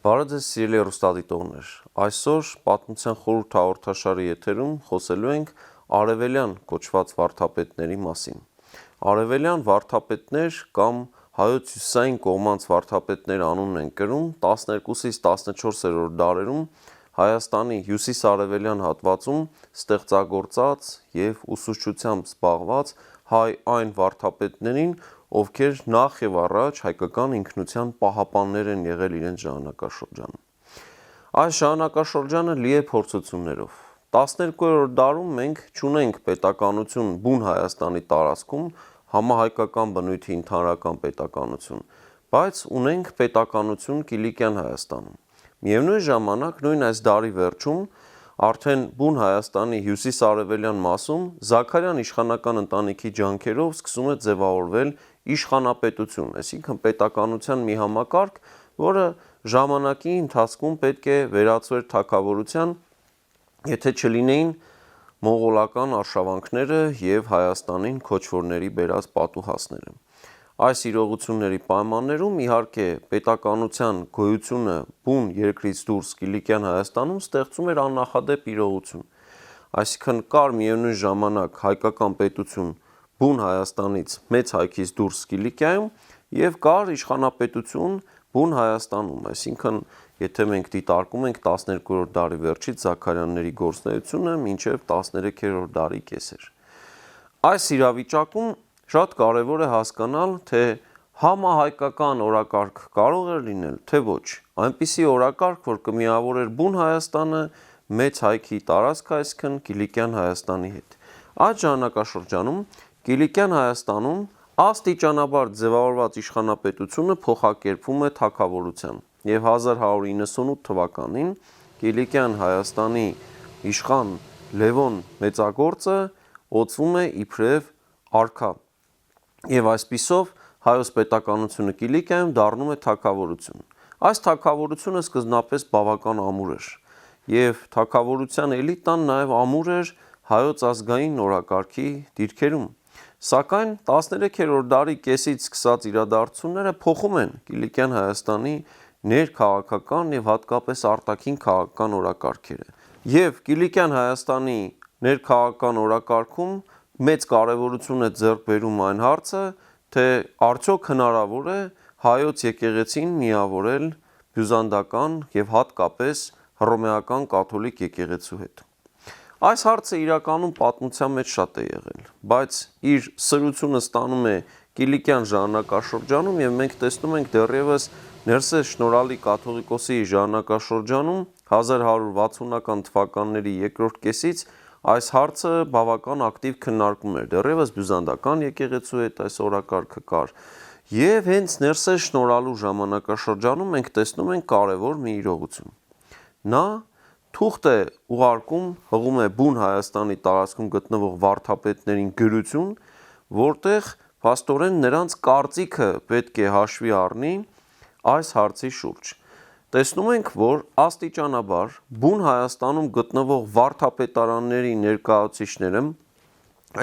Բարև ձեզ սիրելի հեռուստադիտողներ, այսօր պատմության խորհուրդ հաղորդաշարի եթերում խոսելու ենք արևելյան կոչված վարդապետների մասին։ Արևելյան վարդապետներ կամ հայոց հյուսիսային կողմանց վարդապետներ անունն են կրում 12-ից 14-րդ դարերում Հայաստանի հյուսիս-արևելյան հատվածում ստեղծագործած և ուսուցչությամբ զբաղված հայ այն վարդապետներին, ովքեր նախ և առաջ հայկական ինքնության պահապաններ են եղել իրենց ժամանակաշրջանում։ Այս ժամանակաշրջանը լի է փորձություններով։ 12-րդ դարում մենք չունենք պետականություն բուն Հայաստանի տարածքում, համահայկական բնույթի ընդհանրական պետականություն, բայց ունենք պետականություն Կիլիկյան Հայաստանում։ Միևնույն ժամանակ նույն այս դարի վերջում արդեն բուն Հայաստանի հյուսիս-արևելյան մասում Զաքարյան իշխանական ընտանիքի ջանքերով սկսում է ձևավորվել իշխանապետություն, այսինքն պետականության մի համակարգ, որը ժամանակի ընթացքում պետք է վերածվեր թագավորության, եթե չլինեին մոնղոլական արշավանքները և Հայաստանին քոչվորների բերած պատուհասները։ Այս իրողությունների պայմաններում իհարկե պետականության գոյությունը բուն երկրից դուրս Կիլիկյան Հայաստանում ստեղծում էր աննախադեպ իրողություն, այսինքն կար միևնույն ժամանակ հայկական պետություն բուն Հայաստանից մեծ հայքից դուրս Կիլիկիայում և կար իշխանապետություն բուն Հայաստանում, այսինքն եթե մենք դիտարկում ենք 12-րդ դարի վերջից Զաքարյանների գործունեությունը մինչև 13-րդ դարի կեսեր։ Այս իրավիճակում շատ կարևոր է հասկանալ, թե համահայկական օրակարգ կարող է լինել, թե ոչ, այնպիսի օրակարգ, որ կմիավորեր բուն Հայաստանը մեծ հայքի տարածքը, այսինքն Կիլիկյան Հայաստանի հետ։ Այդ ժամանակաշրջանում Կիլիկյան Հայաստանում աստիճանաբար ձևավորված իշխանապետությունը փոխակերպվում է թագավորության և 1198 թվականին Կիլիկյան Հայաստանի իշխան Լևոն Մեծագործը օծվում է իբրև արքա և այսպիսով հայոց պետականությունը Կիլիկիայում դառնում է թագավորություն։ Այս թագավորությունը սկզբնապես բավական ամուր էր և թագավորության էլիտան նաև ամուր էր հայոց ազգային օրակարգի դիրքերում, սակայն 13-րդ դարի կեսից սկսած իրադարձությունները փոխում են Կիլիկյան Հայաստանի ներքաղաքական և հատկապես արտաքին քաղաքական օրակարգերը։ Եվ Կիլիկյան Հայաստանի ներքաղաքական օրակարգում մեծ կարևորություն է ձեռք բերում այն հարցը, թե արդյոք հնարավոր է հայոց եկեղեցին միավորել բյուզանդական և հատկապես հռոմեական կաթոլիկ եկեղեցու հետ։ Այս հարցը իրականում պատմության մեջ շատ է եղել, բայց իր սրությունը ստանում է Կիլիկյան ժամանակաշրջանում և մենք տեսնում ենք դեռևս Ներսես Շնորհալի կաթողիկոսի ժամանակաշրջանում 1160-ական թվականների երկրորդ կեսից այս հարցը բավական ակտիվ քննարկում էր, դեռևս բյուզանդական եկեղեցու հետ այս օրակարգը կար և հենց Ներսես Շնորհալու ժամանակաշրջանում մենք տեսնում ենք կարևոր մի իրողություն։ Նա թուղթ է ուղարկում, հղում է բուն Հայաստանի տարածքում գտնվող վարդապետներին գրություն, որտեղ փաստորեն նրանց կարծիքը պետք է հաշվի առնի այս հարցի շուրջ։ Տեսնում ենք, որ աստիճանաբար բուն Հայաստանում գտնվող վարդապետարանների ներկայացուցիչները,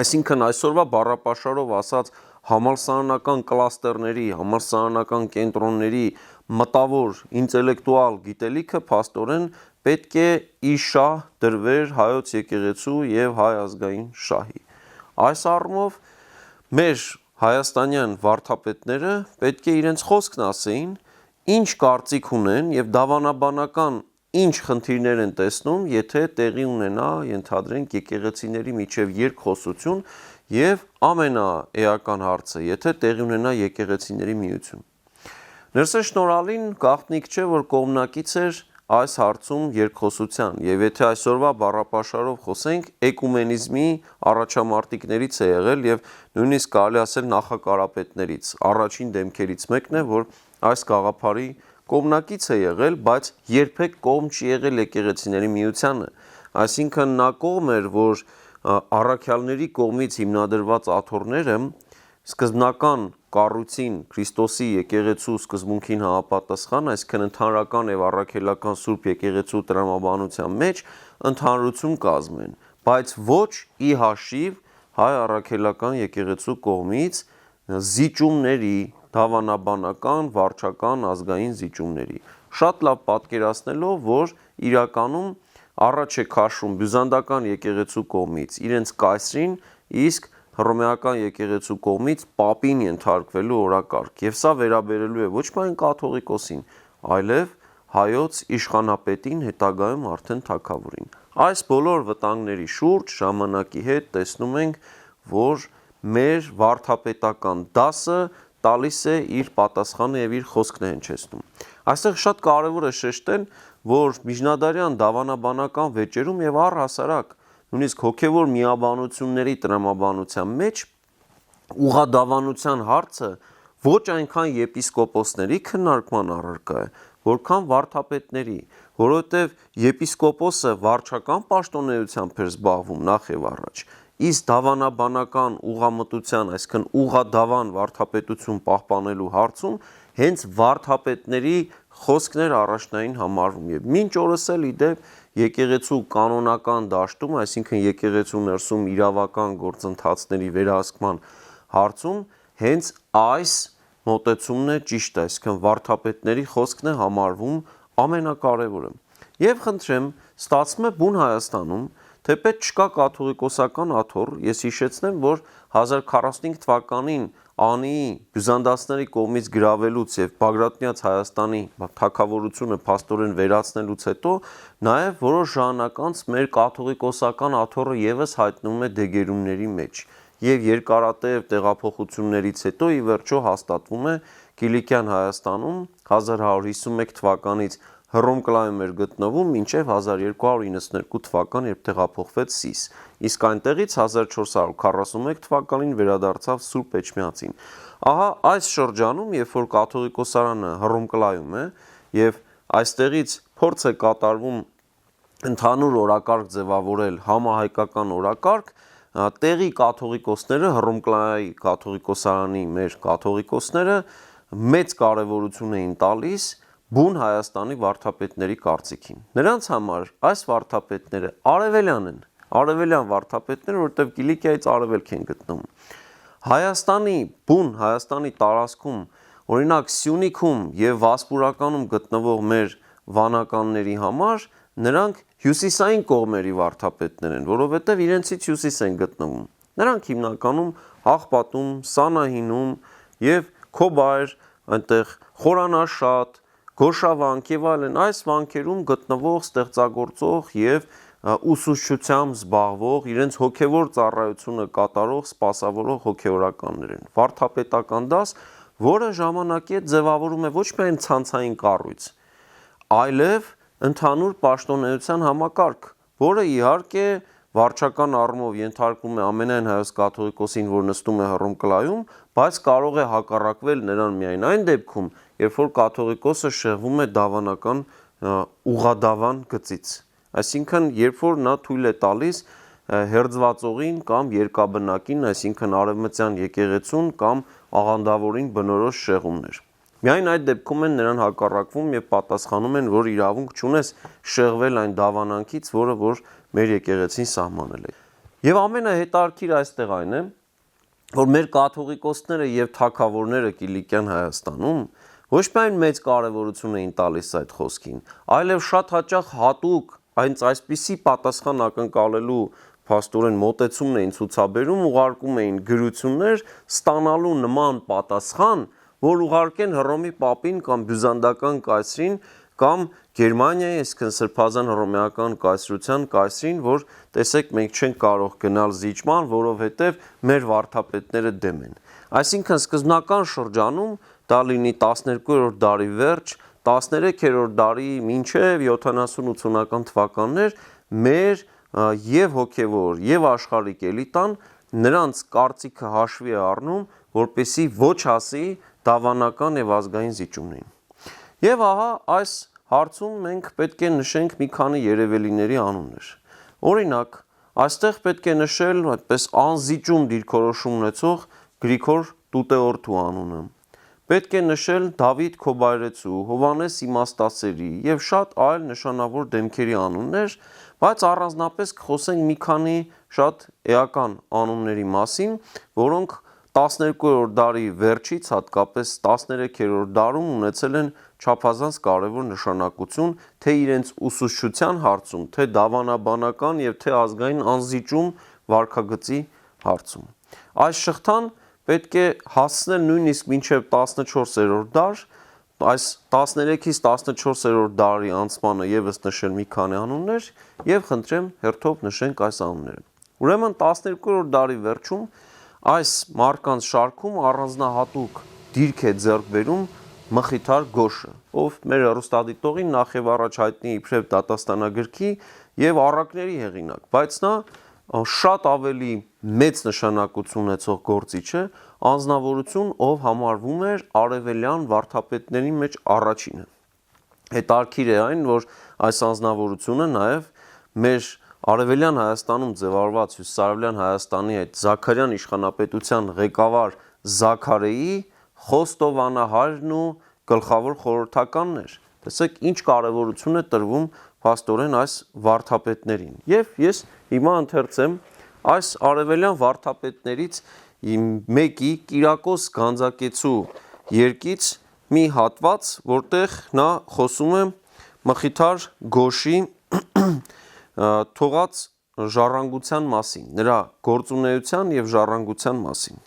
այսինքն այսօրվա բառապաշարով ասած համալսարանական կլաստերների, համալսարանական կենտրոնների մտավոր ինտելեկտուալ գիտելիքը փաստորեն պետք է ի շահ դրվեր հայոց եկեղեցու և հայ ազգային շահի։ Այս առումով մեր հայաստանյան վարդապետները պետք է իրենց խոսքն ասեին, ինչ կարծիք ունեն և դավանաբանական ինչ խնդիրներ են տեսնում, եթե տեղի ունենա, ենթադրենք, եկեղեցիների միջև երկխոսություն և ամենաէական հարցը, եթե տեղի ունենա եկեղեցիների միություն։ Ներսես Շնորհալին գաղտնիք չէ, որ կողմնակից էր այս հարցում երկխոսության և եթե այսօրվա բառապաշարով խոսենք, էկումենիզմի առաջամարտիկներից է եղել և նույնիսկ կարելի ասել նախակարապետներից, առաջին դեմքերից մեկն է, որ այս գաղափարի կողմնակից է եղել, բայց երբեք կողմ չի եղել եկեղեցիների միությանը, այսինքն նա կողմ էր, որ առաքյալների կողմից հիմնադրված աթոռները սկզբնական կառույցին Քրիստոսի եկեղեցու սկզբունքին համապատասխան, այսինքն ընդհանրական և առաքելական Սուրբ եկեղեցու տրամաբանության մեջ ընդհանրություն կազմեն, բայց ոչ ի հաշիվ հայ առաքելական եկեղեցու կողմից զիջումների դավանաբանական, վարչական, ազգային զիջումների։ Շատ լավ պատկերացնելով, որ իրականում առաջ է քաշում բյուզանդական եկեղեցու կողմից իրենց կայսրին, իսկ հռոմեական եկեղեցու կողմից պապին ենթարկվելու օրակարգ, եւ սա վերաբերելու է ոչ միայն կաթողիկոսին, այլև հայոց իշխանապետին, հետագայում արդեն թագավորին։ Այս բոլոր վտանգների շուրջ ժամանակի հետ տեսնում ենք, որ մեր վարդապետական դասը տալիս է իր պատասխանը եւ իր խոսքն է հնչեցնում։ Այստեղ շատ կարևոր է շեշտել, որ միջնադարյան դավանաբանական վեճերում եւ առհասարակ նույնիսկ հոգեվոր միաբանությունների տրամաբանության մեջ ուղադավանության հարցը ոչ այնքան եպիսկոպոսների քննարկման առարկա է, որքան վարդապետների, որովհետև եպիսկոպոսը վարչական պաշտոնեությամբ էր զբաղվում նախ եւ առաջ, իսկ դավանաբանական ուղամտության, այսինքն ուղադավան վարդապետություն պահպանելու հարցում հենց վարդապետների խոսքն էր առաջնային համարվում եւ մինչ օրս էլ իդեպ եկեղեցու կանոնական դաշտում, այսինքն եկեղեցու ներսում իրավական գործընթացների վերահսկման հարցում հենց այս մոտեցումն է ճիշտ, այսինքն վարդապետների խոսքն է համարվում ամենակարևորը։ Եվ խնդրեմ, ստացվում է բուն Հայաստանում, թեպետ չկա կաթողիկոսական աթոռ, ես հիշեցնեմ, որ 1045 թվականին Անիի բյուզանդացիների կողմից գրավելուց եւ Բագրատունյաց Հայաստանի թագավորությունը փաստորեն վերացնելուց հետո նաեւ որոշ ժամանակ անց մեր կաթողիկոսական աթոռը եւս հայտնվում է դեգերումների մեջ եւ երկարատև տեղափոխություններից հետո ի վերջո հաստատվում է Կիլիկյան Հայաստանում 1151 թվականից Հռոմկլայում էր գտնվում մինչև 1292 թվական, երբ տեղափոխվեց Սիս, իսկ այնտեղից 1441 թվականին վերադարձավ Սուրբ Էջմիածին։ Ահա այս շրջանում, երբ որ կաթողիկոսարանը Հռոմկլայում է եւ այստեղից փորձ է կատարվում ընդհանուր օրակարգ ձևավորել համահայկական օրակարգ, տեղի կաթողիկոսները, Հռոմկլայի կաթողիկոսարանի մեր կաթողիկոսները մեծ կարևորություն էին տալիս բուն Հայաստանի վարդապետների կարծիքին։ Նրանց համար այս վարդապետները արևելյան են, արևելյան վարդապետները, որտեղ Կիլիկիայից արևելք են գտնվում։ Հայաստանի բուն Հայաստանի տարածքում, օրինակ Սյունիքում եւ Վասպուրականում գտնվող մեր վանականների համար նրանք հյուսիսային կողմերի վարդապետներ են, որովհետեւ իրենցից հյուսիս են գտնվում։ Նրանք հիմնականում Աղբատում, Սանահինում եւ Քոբայր, այնտեղ Խորանաշատ, Գոշավանք եւ այլն այս վանքերում գտնվող ստեղծագործող եւ ուսուցչությամբ զբաղվող, իրենց հոգեվոր ծառայությունը կատարող, սպասավորող հոգեորականներ են։ Վարդապետական դաս, որը ժամանակի հետ ձևավորում է ոչ միայն ցանցային կառույց, այլև ընդհանուր պաշտոնեության համակարգ, որը իհարկե վարչական առումով ենթարկվում է ամենայն հայոց կաթողիկոսին, որ նստում է Հռոմկլայում, բայց կարող է հակառակվել նրան միայն այն դեպքում, երբ որ կաթողիկոսը շեղվում է դավանական ուղադավան գծից, այսինքն երբ որ նա թույլ է տալիս հերձվածողին կամ երկաբնակին, այսինքն արևմտյան եկեղեցուն կամ աղանդավորին բնորոշ շեղումներ։ Միայն այդ դեպքում են նրան հակառակվում եւ պատասխանում են, որ իրավունք չունես շեղվել այն դավանանքից, որը որ մեր եկեղեցին սահմանել է։ Եվ ամենահետաքրքիր այստեղ այն է, որ մեր կաթողիկոսները եւ թագավորները Կիլիկյան Հայաստանում ոչ միայն մեծ կարևորություն էին տալիս այդ խոսքին, այլև շատ հաճախ հատուկ այնց այսպիսի պատասխան ակնկալելու փաստորեն մոտեցումն էին ցուցաբերում, ուղարկում էին գրություններ ստանալու նման պատասխան, որ ուղարկեն Հռոմի պապին կամ բյուզանդական կայսրին կամ Գերմանիայի, այսինքն Սրբազան հռոմեական կայսրության կայսրին, որ տեսեք մենք չենք կարող գնալ զիջման, որովհետև մեր վարդապետները դեմ են։ Այսինքն սկզբնական շրջանում դա լինի 12-րդ դարի վերջ, 13-րդ դարի մինչև 70-80-ական թվականներ մեր եւ հոգեվոր եւ աշխարհիկ էլիտան նրանց կարծիքը հաշվի է առնում, որպեսզի ոչ հասի դավանական եւ ազգային զիջումներին։ Եվ ահա այս հարցում մենք պետք է նշենք մի քանի երևելիների անուններ։ Օրինակ, այստեղ պետք է նշել այդպես անզիջում դիրքորոշում ունեցող Գրիգոր Տուտեորթու անունը։ Պետք է նշել Դավիթ Քոբայրեցու, Հովանես Իմաստասերի եւ շատ այլ նշանավոր դեմքերի անուններ, բայց առանձնապես կխոսենք մի քանի շատ էական անունների մասին, որոնք 12-րդ դարի վերջից, հատկապես 13-րդ դարում ունեցել են չափազանց կարևոր նշանակություն թե իրենց ուսուցչության հարցում, թե դավանաբանական և թե ազգային անզիջում վարքագծի հարցում։ Այս շղթան պետք է հասցնել նույնիսկ մինչև 14-րդ դար, այս 13-ից 14-րդ դարի անցմանը ևս նշել մի քանի անուններ և խնդրեմ հերթով նշենք այս անունները։ Ուրեմն 12-րդ դարի վերջում այս մարդկանց շարքում առանձնահատուկ դիրք է ձեռք բերում Մխիթար Գոշը, ով մեր հեռուստադիտողի նախ եւ առաջ հայտնի իբրև դատաստանագրքի եւ առակների հեղինակ, բայց նա շատ ավելի մեծ նշանակություն ունեցող գործիչ է, անձնավորություն, ով համարվում էր արևելյան վարդապետների մեջ առաջինը։ Հետաքրքիր է այն, որ այս անձնավորությունը նաև մեր արևելյան Հայաստանում ձևավորված հյուսիսարևելյան Հայաստանի այդ Զաքարյան իշխանապետության ղեկավար Զաքարեի խոստովանահարն ու գլխավոր խորհրդականն էր։ Տեսեք, ինչ կարևորություն է տրվում փաստորեն այս վարդապետներին։ Եվ ես հիմա ընթերցեմ այս արևելյան վարդապետներից մեկի Կիրակոս Գանձակեցու երգից մի հատված, որտեղ նա խոսում է Մխիթար Գոշի թողած ժառանգության մասին, նրա գործունեության և ժառանգության մասին։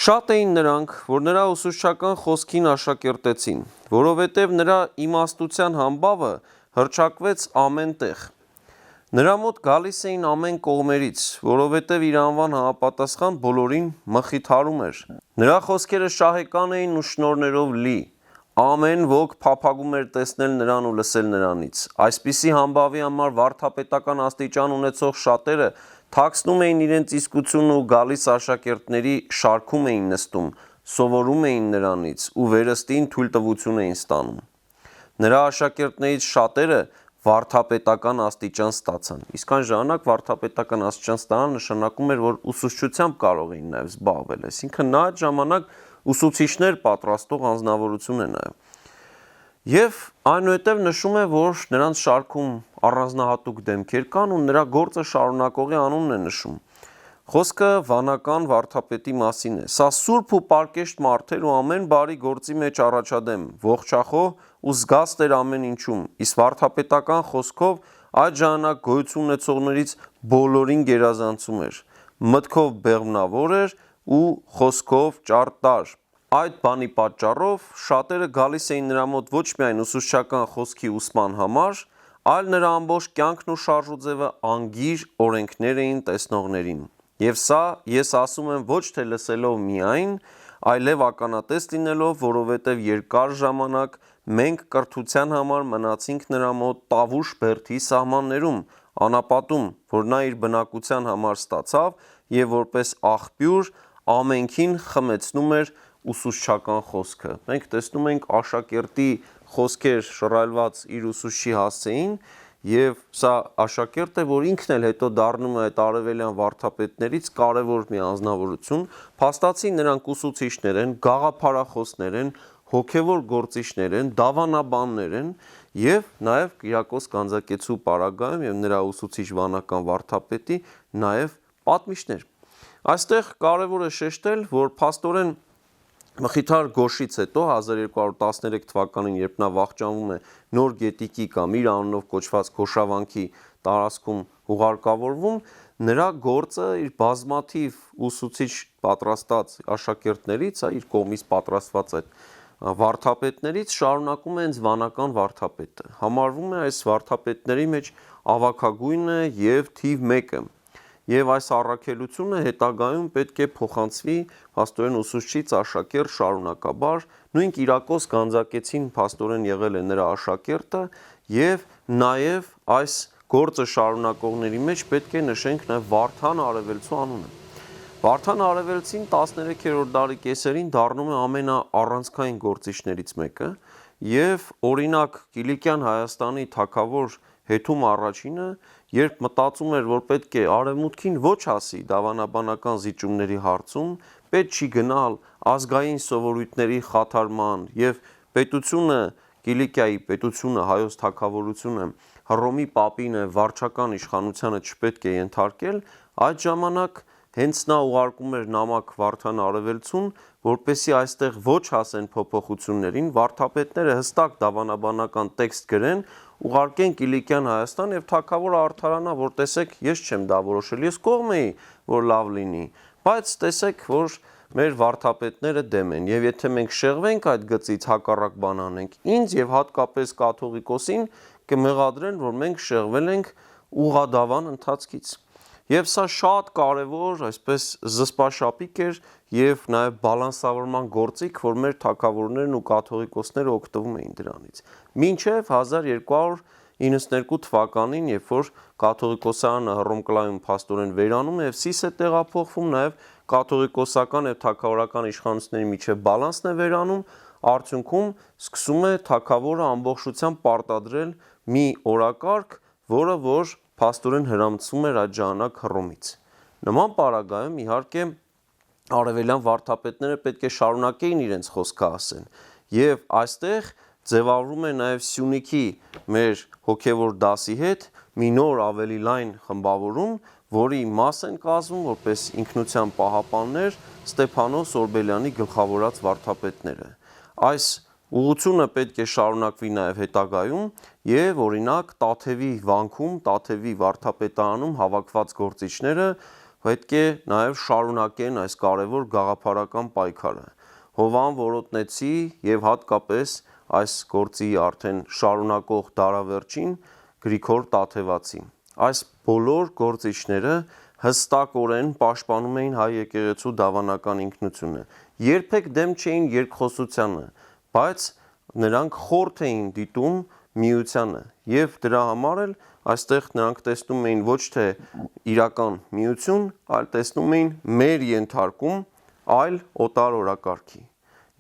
Շատ էին նրանք, որ նրա ուսուցչական խոսքին աշակերտեցին, որովհետև նրա իմաստության համբավը հռչակվեց ամեն տեղ։ Նրա մոտ գալիս էին ամեն կողմերից, որովհետև իր անվան համապատասխան բոլորին մխիթարում էր։ Նրա խոսքերը շահեկան էին ու շնորհներով լի, ամեն ոք փափագում էր տեսնել նրան ու լսել նրանից։ Այսպիսի համբավի համար վարդապետական աստիճան ունեցող շատերը թաքցնում էին իրենց իսկությունն ու գալիս աշակերտների շարքում էին նստում, սովորում էին նրանից ու վերստին թույլտվություն էին ստանում։ Նրա աշակերտներից շատերը վարդապետական աստիճան ստացան։ Իսկ այն ժամանակ վարդապետական աստիճան ստանալ նշանակում էր, որ ուսուցչությամբ կարող էին նաև զբաղվել, այսինքն նա այդ ժամանակ ուսուցիչներ պատրաստող անձնավորություն է նաև։ Եվ այնուհետև նշում է, որ նրանց շարքում առանձնահատուկ դեմքեր կան ու նրա գործը շարունակողի անունն է նշում։ Խոսքը վանական վարդապետի մասին է։ Սա սուրբ ու պարկեշտ մարդ էր ու ամեն բարի գործի մեջ առաջադեմ, ողջախոհ ու զգաստ էր ամեն ինչում, իսկ վարդապետական խոսքով այդ ժամանակ գոյություն ունեցողներից բոլորին գերազանցում էր, մտքով բեղմնավոր էր ու խոսքով ճարտար։ Այդ բանի պատճառով շատերը գալիս էին նրա մոտ ոչ միայն ուսուցչական խոսքի ուսման համար, այլ նրա ամբողջ կյանքն ու շարժուձևը անգիր օրենքներ էին տեսնողներին։ Եվ սա ես ասում եմ ոչ թե լսելով միայն, այլև ականատես լինելով, որովհետև երկար ժամանակ մենք կրթության համար մնացինք նրա մոտ Տավուշ Բերդի սահմաններում, անապատում, որ նա իր բնակության համար ստացավ և որպես աղբյուր ամենքին խմեցնում էր ուսուցչական խոսքը։ Մենք տեսնում ենք աշակերտի խոսքեր շռայլված իր ուսուցչի հասցեին, և սա աշակերտ է, որ ինքն էլ հետո դառնում է այդ արևելյան վարդապետներից կարևոր մի անձնավորություն, փաստացի նրանք ուսուցիչներ են, գաղափարախոսներ են, հոգևոր գործիչներ են, դավանաբաններ են և նաև Կիրակոս Գանձակեցու պարագայում և նրա ուսուցիչ վանական վարդապետի նաև պատմիչներ։ Այստեղ կարևոր է շեշտել, որ փաստորեն Մխիթար Գոշից հետո 1213 թվականին, երբ նա վախճանվում է Նոր Գետիկի կամ իր անունով կոչված Գոշավանքի տարածքում հուղարկավորվում, նրա գործը իր բազմաթիվ ուսուցիչ պատրաստած աշակերտներից, իր կողմից պատրաստված այդ վարդապետներից շարունակում է հենց վանական վարդապետը։ Համարվում է այս վարդապետների մեջ ավագագույնը և թիվ 1-ը։ Եվ այս առաքելությունը հետագայում պետք է փոխանցվի փաստորեն ուսուցչից աշակերտ շարունակաբար, նույն Կիրակոս Գանձակեցին փաստորեն եղել է նրա աշակերտը և նաև այս գործը շարունակողների մեջ պետք է նշենք նաև Վարդան Արևելցու անունը։ Վարդան Արևելցին 13-րդ դարի կեսերին դառնում է ամենաառանցքային գործիչներից մեկը և օրինակ Կիլիկյան Հայաստանի թագավոր Հեթում առաջինը, երբ մտածում էր, որ պետք է արևմուտքին ոչ ասի դավանաբանական զիջումների հարցում, պետք չի գնալ ազգային սովորույթների խաթարման և պետությունը, Կիլիկիայի պետությունը, հայոց թագավորությունը Հռոմի պապինը վարչական իշխանությանը չպետք է ենթարկել, այդ ժամանակ հենց նա ուղարկում էր նամակ Վարդան Արևելցուն, որպեսզի այստեղ ոչ հասեն փոփոխություններին, վարդապետները հստակ դավանաբանական տեքստ գրեն, ուղարկեն Կիլիկյան Հայաստան եւ թագավորը արդարանա, որ տեսեք, ես չեմ դա որոշել, ես կողմ էի, որ լավ լինի, բայց տեսեք, որ մեր վարդապետները դեմ են եւ եթե մենք շեղվենք այդ գծից հակառակ բան անենք, ինձ եւ հատկապես կաթողիկոսին կմեղադրեն, որ մենք շեղվել ենք ուղադավան ընթացքից։ Եվ սա շատ կարևոր, այսպես զսպաշապիկ էր եւ նաեւ բալանսավորման գործիք, որ մեր թագավորներն ու կաթողիկոսները օգտվում էին դրանից։ Մինչեւ 1292 թվականին, երբ որ կաթողիկոսարանը Հռոմկլայում փաստորեն վերանում է եւ Սիս է տեղափոխվում, նաեւ կաթողիկոսական եւ թագավորական իշխանությունների միջեւ բալանսն է վերանում, արդյունքում սկսում է թագավորը ամբողջությամբ պարտադրել մի օրակարգ, որը որ փաստորեն հրամցվում էր այդ ժամանակ Հռոմից։ Նման պարագայում իհարկե արևելյան վարդապետները պետք է շարունակեին իրենց խոսքը ասեն եւ այստեղ ձևավորվում է նաեւ Սյունիքի մեր հոգեվոր դասի հետ մի նոր ավելի լայն խմբավորում, որի մաս են կազմում որպես ինքնության պահապաններ Ստեփանոս Օրբելյանի գլխավորած վարդապետները։ Այս ուղղությունը պետք է շարունակվի նաև հետագայում եւ օրինակ Տաթևի վանքում, Տաթևի վարդապետարանում հավաքված գործիչները պետք է նաև շարունակեն այս կարևոր գաղափարական պայքարը։ Հովան Որոտնեցի եւ հատկապես այս գործի արդեն շարունակող դարավերջին Գրիգոր Տաթևացի։ Այս բոլոր գործիչները հստակորեն պաշտպանում էին հայ եկեղեցու դավանական ինքնությունը։ Երբեք դեմ չէին երկխոսությանը, բայց նրանք խորթ էին դիտում միությանը եւ դրա համար էլ այստեղ նրանք տեսնում էին ոչ թե իրական միություն, այլ տեսնում էին մեր ենթարկում այլ օտար օրակարգի։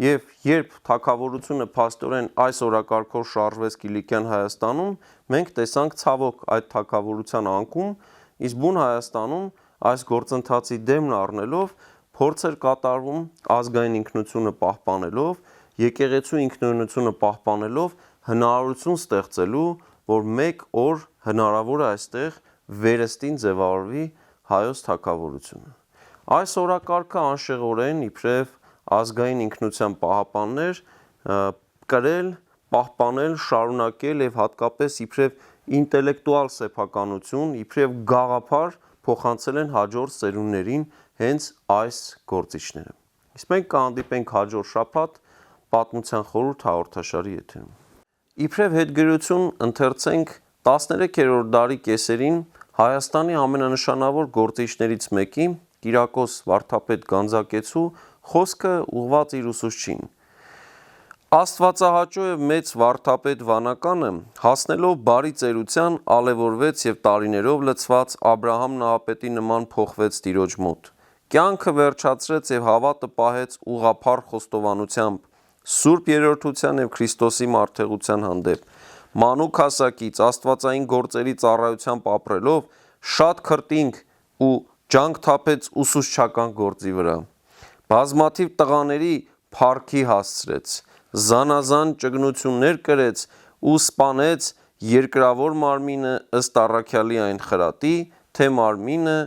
Եվ երբ թագավորությունը փաստորեն այս օրակարգով շարժվեց Կիլիկյան Հայաստանում, մենք տեսանք ցավոք այդ թագավորության անկում, իսկ բուն Հայաստանում այս գործընթացի դեմն առնելով փորձ էր կատարվում ազգային ինքնությունը պահպանելով, եկեղեցու ինքնուրույնությունը պահպանելով հնարավորություն ստեղծելու, որ մեկ օր հնարավոր է այստեղ վերստին ձևավորվի հայոց թագավորությունը։ Այս օրակարգը անշեղորեն իբրև ազգային ինքնության պահապաններ կրել, պահպանել, շարունակել եւ հատկապես իբրև ինտելեկտուալ սեփականություն, իբրև գաղափար փոխանցել են հաջորդ սերունդներին հենց այս գործիչները։ Իսկ մենք կհանդիպենք հաջորդ շաբաթ Պատմության խորհուրդ հաղորդաշարի եթերում։ Իբրև հետգրություն ընթերցենք 13-րդ դարի կեսերին Հայաստանի ամենանշանավոր գործիչներից մեկի Կիրակոս վարդապետ Գանձակեցու խոսքը ուղված իր ուսուցչին։ Աստվածահաճո եւ մեծ վարդապետ վանականը հասնելով բարի ծերության ալևորվեց եւ տարիներով լցված Աբրահամ նահապետի նման փոխվեց Տիրոջ մոտ։ Կյանքը վերջացրեց եւ հավատը պահեց ուղղափառ խոստովանությամբ Սուրբ Երրորդության եւ Քրիստոսի մարդեղության հանդեպ։ Մանուկ հասակից աստվածային գործերի ծառայությամբ ապրելով շատ քրտինք ու ջանք թափեց ուսուցչական գործի վրա։ Բազմաթիվ տղաների փառքի հասցրեց, զանազան ճգնություններ կրեց ու սպանեց երկրավոր մարմինը ըստ առաքյալի այն խրատի, թե մարմինը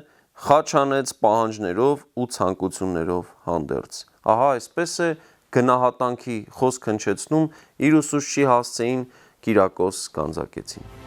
խաչ անեց պահանջներով ու ցանկություններով հանդերձ։ Ահա այսպես է գնահատանքի խոսք հնչեցնում իր ուսուցչի հասցեին Կիրակոս Գանձակեցին։